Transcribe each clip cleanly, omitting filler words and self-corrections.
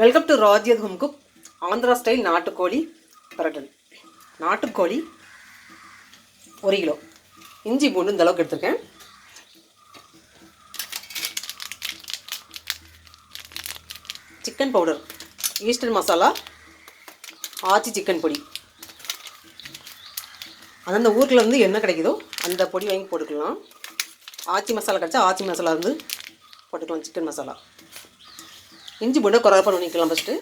Welcome to Rajyath home cook. Andhra style நாட்டுக்கோழி பரட்டல். நாட்டுக்கோழி 1 கிலோ, இஞ்சி பூண்டு இந்த அளவுக்கு எடுத்துருக்கேன். சிக்கன் பவுடர், ஈஸ்டர்ன் மசாலா, ஆச்சி சிக்கன் பொடி. அந்தந்த ஊரில் வந்து என்ன கிடைக்குதோ அந்த பொடி வாங்கி போட்டுக்கலாம். ஆச்சி மசாலா கிடச்சா ஆச்சி மசாலா வந்து போட்டுக்கலாம். சிக்கன் மசாலா, இஞ்சி பூண்டை குறகப்பாக நுணிக்கலாம். ஃபஸ்ட்டு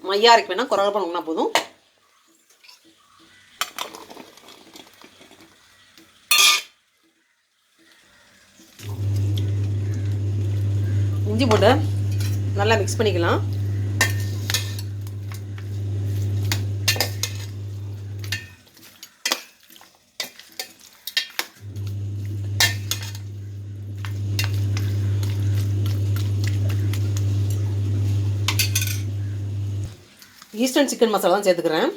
மையா அரைக்க வேணால் குறகப்பாக நுங்கினா போதும். இஞ்சி பூண்டை நல்லா மிக்ஸ் பண்ணிக்கலாம். ஈஸ்டர்ன் சிக்கன் மசாலா தான் சேர்த்துக்கிறேன்.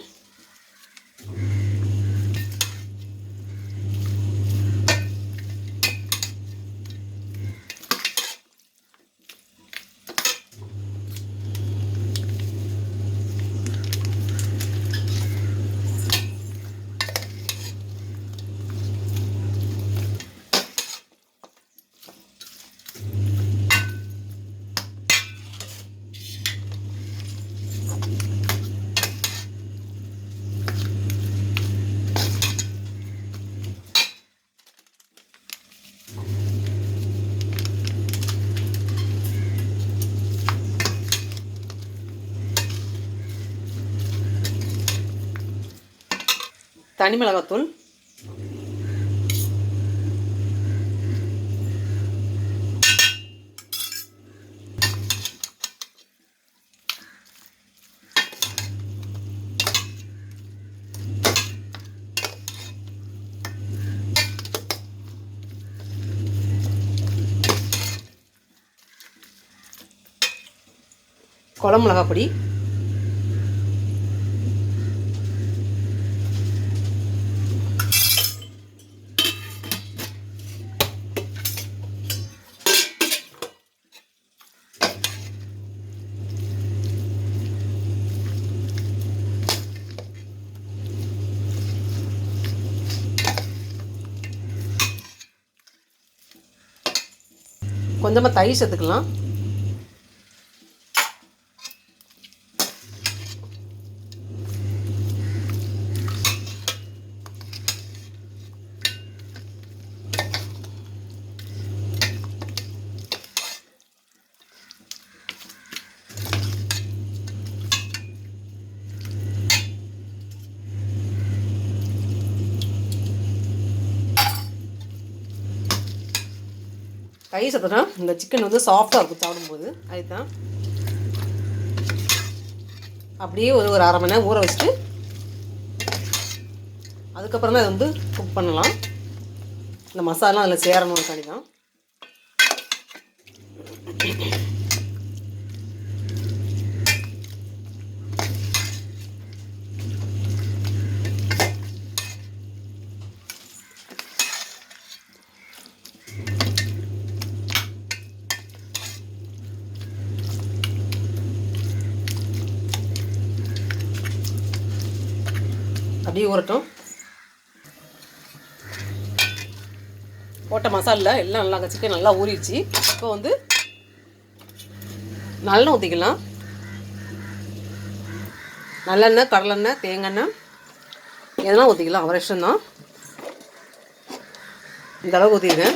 தனி மிளகாத்தூள், குழம்பு மிளகாய் பொடி, கொஞ்சமாக தயிர் சேர்த்துக்கலாம். தயிர் சேர்த்தோன்னா இந்த சிக்கன் வந்து சாஃப்டாக இருக்கும் சாப்பிடும்போது. அதுதான் அப்படியே ஒரு அரை மணி நேரம் ஊற வச்சுட்டு அதுக்கப்புறம் தான் அதை வந்து குக் பண்ணலாம். இந்த மசாலா அதில் சேரணும்னு தான். அப்படியே ஊறட்டும். போட்ட மசாலா எல்லாம் நல்லா சிக்கன் நல்லா ஊறிடுச்சு. இப்போ வந்து நல்லெண்ணெய் ஊற்றிக்கலாம். நல்லெண்ணெய், கடலெண்ணெய், தேங்காய் எதனா ஊற்றிக்கலாம். அவர் இஷ்டம் தான். இந்த அளவுக்கு ஊற்றிடுங்க.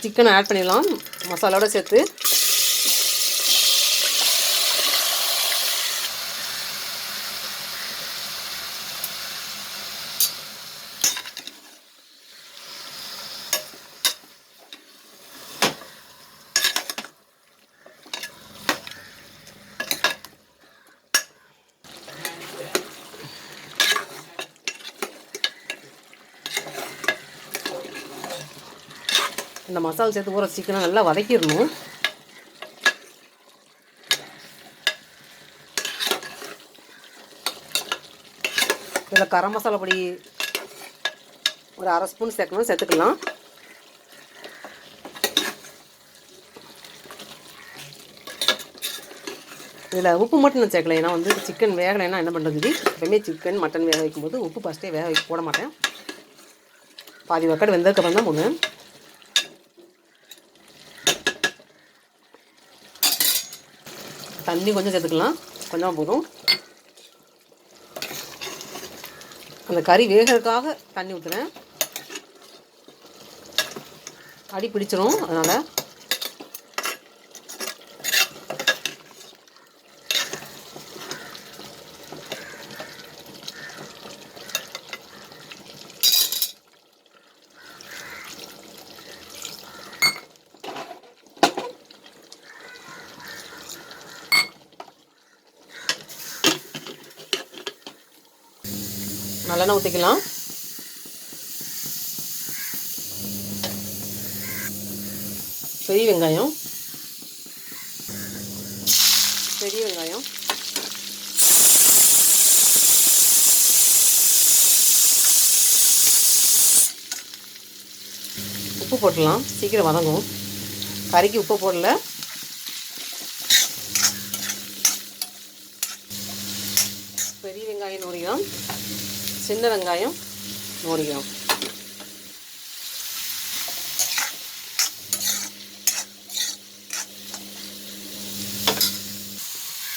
சிக்கனை ஆட் பண்ணிடலாம் மசாலாவோட சேர்த்து. இந்த மசாலா சேர்த்து ஊற சிக்கனை நல்லா வதக்கிடணும். இதில் கரம் மசாலா பொடி ஒரு அரை ஸ்பூன் சேர்க்கணும், சேர்த்துக்கலாம். இதில் உப்பு மட்டும் நான் சேர்க்கல, ஏன்னா வந்து சிக்கன் வேகலைன்னா என்ன பண்ணுறது, எப்பவுமே சிக்கன் மட்டன் வேக வைக்கும்போது உப்பு ஃபஸ்ட்டே வேக வைக்க போட மாட்டேன், பாதி வக்காடு வெந்ததுக்கப்புறம் தான் போடுவேன். தண்ணி கொஞ்சம் சேர்த்துக்கலாம், கொஞ்சமாக போதும். அந்த கறி வேகிறதுக்காக தண்ணி ஊற்றுறேன், அடி பிடிச்சிரும் அதனால். நல்லெண்ணெய் ஊற்றிக்கலாம். பெரிய வெங்காயம் உப்பு போட்டுடலாம், சீக்கிரம் வதங்கும். கறிக்கு உப்பு போடல. பெரிய வெங்காயம் 100 கிராம், சின்ன வெங்காயம் 100 கிராம்.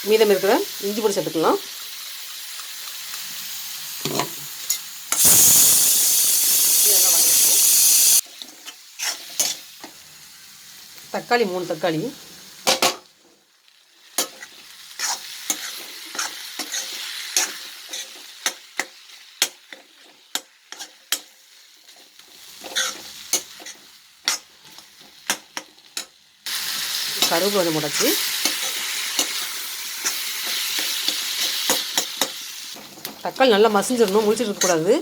மீதம் இருக்கிற இஞ்சி பூண்டு சேர்த்துக்கலாம். தக்காளி 3 தக்காளி, கருவேப்பிலை கொஞ்சம் முடச்சி, தக்காளி நல்லா மசிஞ்சிடணும், முழிச்சிட்டு இருக்கக்கூடாது,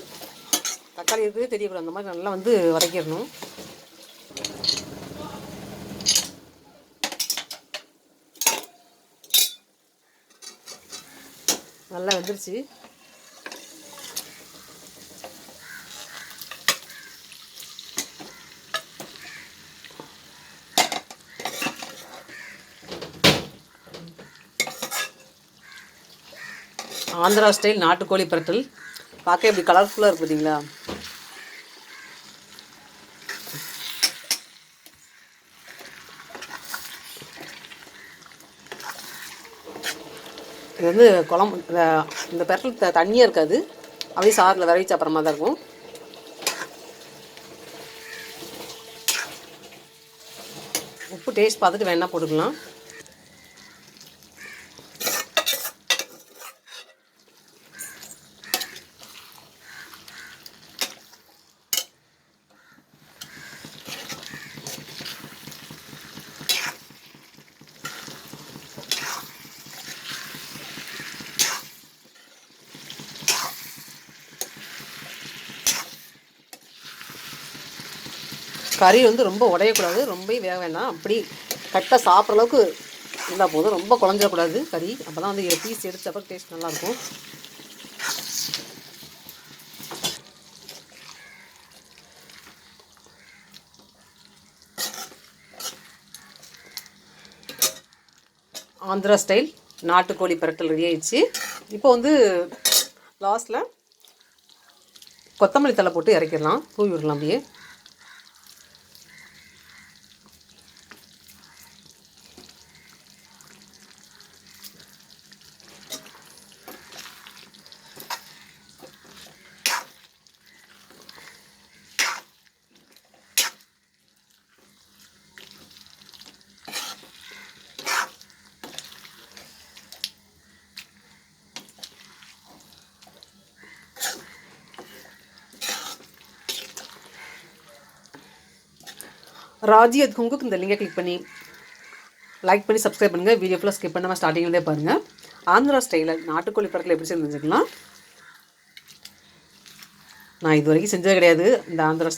தக்காளி இருக்குது தெரியக்கூடாது, அந்த மாதிரி நல்லா வந்து வதக்கிடணும். நல்லா வெந்துருச்சு. ஆந்திரா ஸ்டைல் நாட்டுக்கோழி பிரட்டல் பார்க்க இப்படி கலர்ஃபுல்லாக இருக்குது பார்த்தீங்களா. இது வந்து குழம்பு, இந்த பிரட்டல் தண்ணியாக இருக்காது, அப்படியே சாரில் விரைச்சி அப்புறமா தான் இருக்கும். உப்பு டேஸ்ட் பார்த்துட்டு வேணால் போட்டுக்கலாம். கறி வந்து ரொம்ப உடையக்கூடாது, ரொம்ப வேக வேண்டாம், அப்படி கரெக்டாக சாப்பிட்ற அளவுக்கு இருந்தால் போதும், ரொம்ப குழஞ்சிடக்கூடாது கறி, அப்போ தான் வந்து பீஸ் எடுத்தப்போ டேஸ்ட் நல்லாயிருக்கும். ஆந்திரா ஸ்டைல் நாட்டுக்கோழி பிரட்டல் ரெடி ஆயிடுச்சு. இப்போ வந்து லாஸ்ட்டில் கொத்தமல்லி தழை போட்டு இறக்கிடலாம், தூவி விடலாம் அப்படியே. ராஜி அது உங்களுக்கு இந்த லிங்கை கிளிக் பண்ணி லைக் பண்ணி சப்ஸ்கிரைப் பண்ணுங்கள். வீடியோ ஃபுல்லாக ஸ்கிப் பண்ணாமல் ஸ்டார்டிங்லேயே பாருங்கள். ஆந்திரா ஸ்டைலில் நாட்டுக்கோழி பிரட்டல் எப்படி செஞ்சுக்கலாம். நான் இது வரைக்கும் செஞ்சது கிடையாது இந்த ஆந்திரா